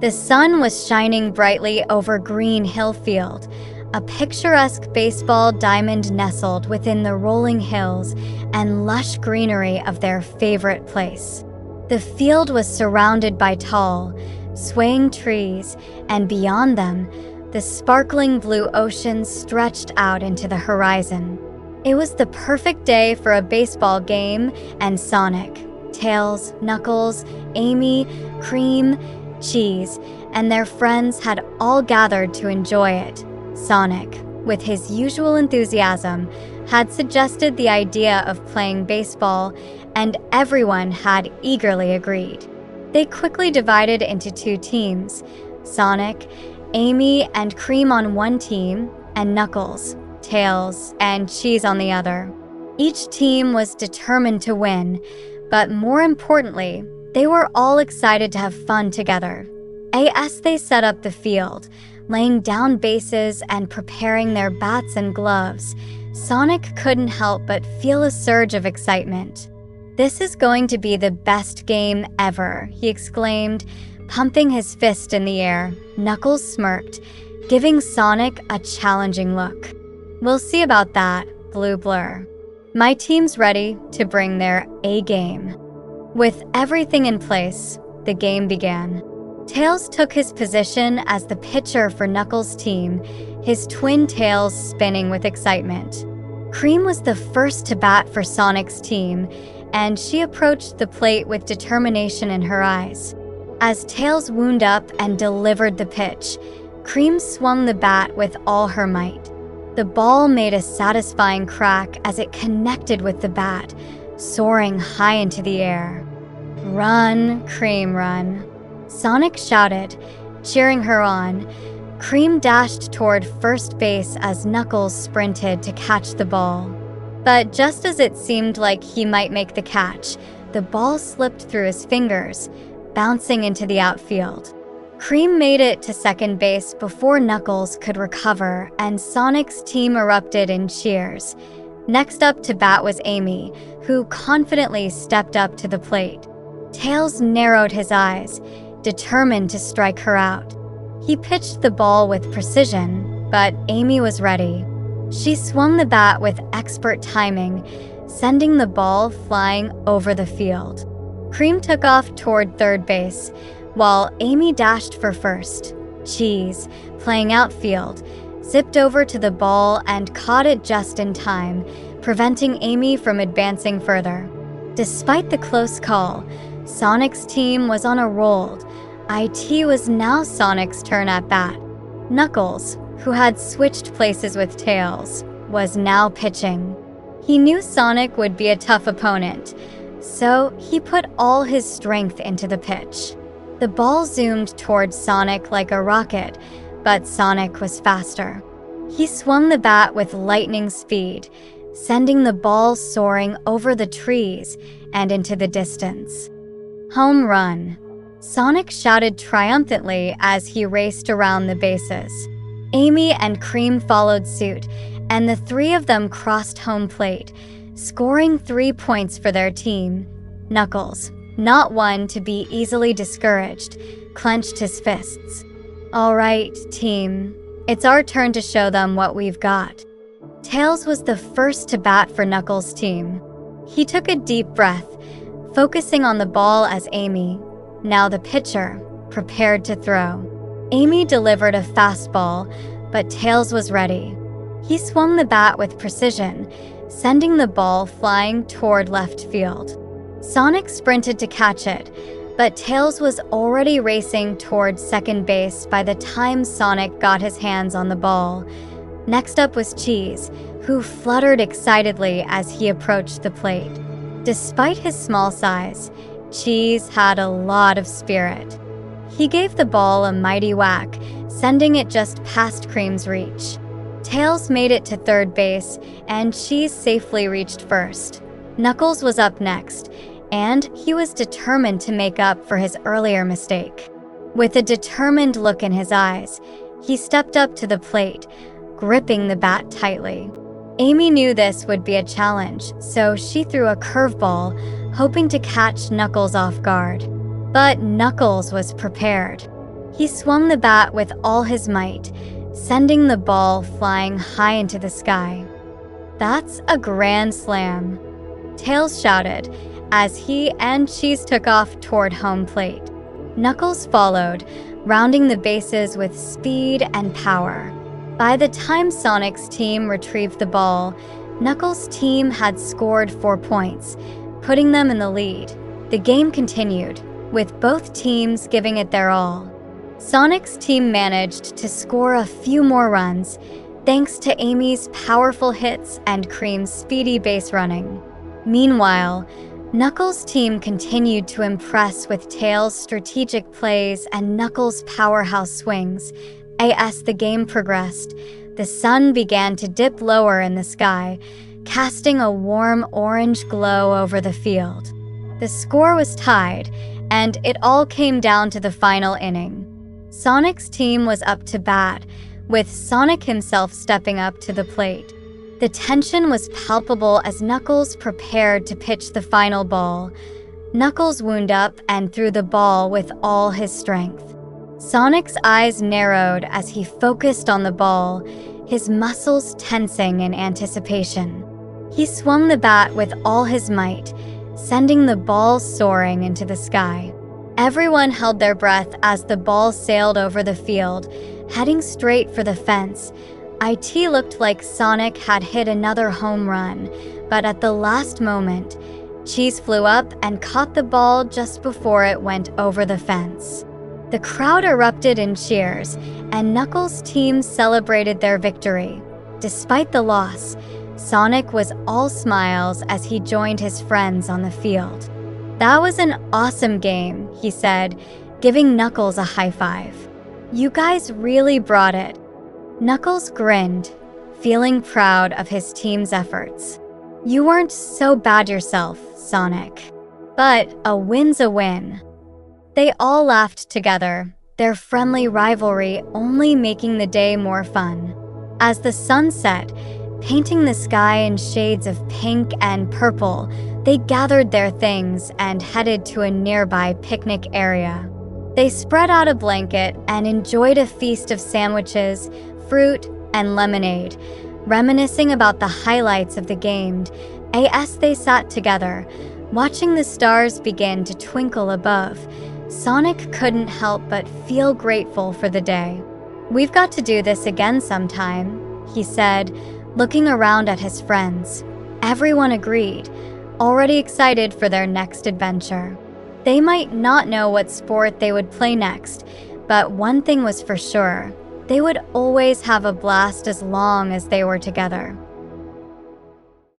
The sun was shining brightly over Green Hill Field, a picturesque baseball diamond nestled within the rolling hills and lush greenery of their favorite place. The field was surrounded by tall, swaying trees, and beyond them, the sparkling blue ocean stretched out into the horizon. It was the perfect day for a baseball game, and Sonic, Tails, Knuckles, Amy, Cream, Cheese, and their friends had all gathered to enjoy it. Sonic, with his usual enthusiasm, had suggested the idea of playing baseball, and everyone had eagerly agreed. They quickly divided into two teams: Sonic, Amy, and Cream on one team, and Knuckles, Tails, and Cheese on the other. Each team was determined to win, but more importantly, they were all excited to have fun together. As they set up the field, laying down bases and preparing their bats and gloves, Sonic couldn't help but feel a surge of excitement. "This is going to be the best game ever," he exclaimed, pumping his fist in the air. Knuckles smirked, giving Sonic a challenging look. "We'll see about that, Blue Blur. My team's ready to bring their A game." With everything in place, the game began. Tails took his position as the pitcher for Knuckles' team, his twin tails spinning with excitement. Cream was the first to bat for Sonic's team, and she approached the plate with determination in her eyes. As Tails wound up and delivered the pitch, Cream swung the bat with all her might. The ball made a satisfying crack as it connected with the bat, soaring high into the air. "Run, Cream, run," Sonic shouted, cheering her on. Cream dashed toward first base as Knuckles sprinted to catch the ball. But just as it seemed like he might make the catch, the ball slipped through his fingers, bouncing into the outfield. Cream made it to second base before Knuckles could recover, and Sonic's team erupted in cheers. Next up to bat was Amy, who confidently stepped up to the plate. Tails narrowed his eyes, determined to strike her out. He pitched the ball with precision, but Amy was ready. She swung the bat with expert timing, sending the ball flying over the field. Cream took off toward third base, while Amy dashed for first. Cheese, playing outfield, zipped over to the ball and caught it just in time, preventing Amy from advancing further. Despite the close call, Sonic's team was on a roll. It was now Sonic's turn at bat. Knuckles, who had switched places with Tails, was now pitching. He knew Sonic would be a tough opponent, so he put all his strength into the pitch. The ball zoomed towards Sonic like a rocket, but Sonic was faster. He swung the bat with lightning speed, sending the ball soaring over the trees and into the distance. "Home run," Sonic shouted triumphantly as he raced around the bases. Amy and Cream followed suit, and the three of them crossed home plate, scoring 3 points for their team. Knuckles, not one to be easily discouraged, clenched his fists. "All right, team, it's our turn to show them what we've got." Tails was the first to bat for Knuckles' team. He took a deep breath, focusing on the ball as Amy, now the pitcher, prepared to throw. Amy delivered a fastball, but Tails was ready. He swung the bat with precision, sending the ball flying toward left field. Sonic sprinted to catch it, but Tails was already racing toward second base by the time Sonic got his hands on the ball. Next up was Cheese, who fluttered excitedly as he approached the plate. Despite his small size, Cheese had a lot of spirit. He gave the ball a mighty whack, sending it just past Cream's reach. Tails made it to third base, and Cheese safely reached first. Knuckles was up next, and he was determined to make up for his earlier mistake. With a determined look in his eyes, he stepped up to the plate, gripping the bat tightly. Amy knew this would be a challenge, so she threw a curveball, hoping to catch Knuckles off guard. But Knuckles was prepared. He swung the bat with all his might, sending the ball flying high into the sky. "That's a grand slam," Tails shouted as he and Cheese took off toward home plate. Knuckles followed, rounding the bases with speed and power. By the time Sonic's team retrieved the ball, Knuckles' team had scored 4 points, putting them in the lead. The game continued, with both teams giving it their all. Sonic's team managed to score a few more runs, thanks to Amy's powerful hits and Cream's speedy base running. Meanwhile, Knuckles' team continued to impress with Tails' strategic plays and Knuckles' powerhouse swings. As the game progressed, the sun began to dip lower in the sky, casting a warm orange glow over the field. The score was tied, and it all came down to the final inning. Sonic's team was up to bat, with Sonic himself stepping up to the plate. The tension was palpable as Knuckles prepared to pitch the final ball. Knuckles wound up and threw the ball with all his strength. Sonic's eyes narrowed as he focused on the ball, his muscles tensing in anticipation. He swung the bat with all his might, sending the ball soaring into the sky. Everyone held their breath as the ball sailed over the field, heading straight for the fence. It looked like Sonic had hit another home run, but at the last moment, Cheese flew up and caught the ball just before it went over the fence. The crowd erupted in cheers, and Knuckles' team celebrated their victory. Despite the loss, Sonic was all smiles as he joined his friends on the field. "That was an awesome game," he said, giving Knuckles a high five. "You guys really brought it." Knuckles grinned, feeling proud of his team's efforts. "You weren't so bad yourself, Sonic. But a win's a win." They all laughed together, their friendly rivalry only making the day more fun. As the sun set, painting the sky in shades of pink and purple, they gathered their things and headed to a nearby picnic area. They spread out a blanket and enjoyed a feast of sandwiches, fruit, and lemonade, reminiscing about the highlights of the game as they sat together, watching the stars begin to twinkle above. Sonic couldn't help but feel grateful for the day. "We've got to do this again sometime," he said, looking around at his friends. Everyone agreed, already excited for their next adventure. They might not know what sport they would play next, but one thing was for sure: they would always have a blast as long as they were together.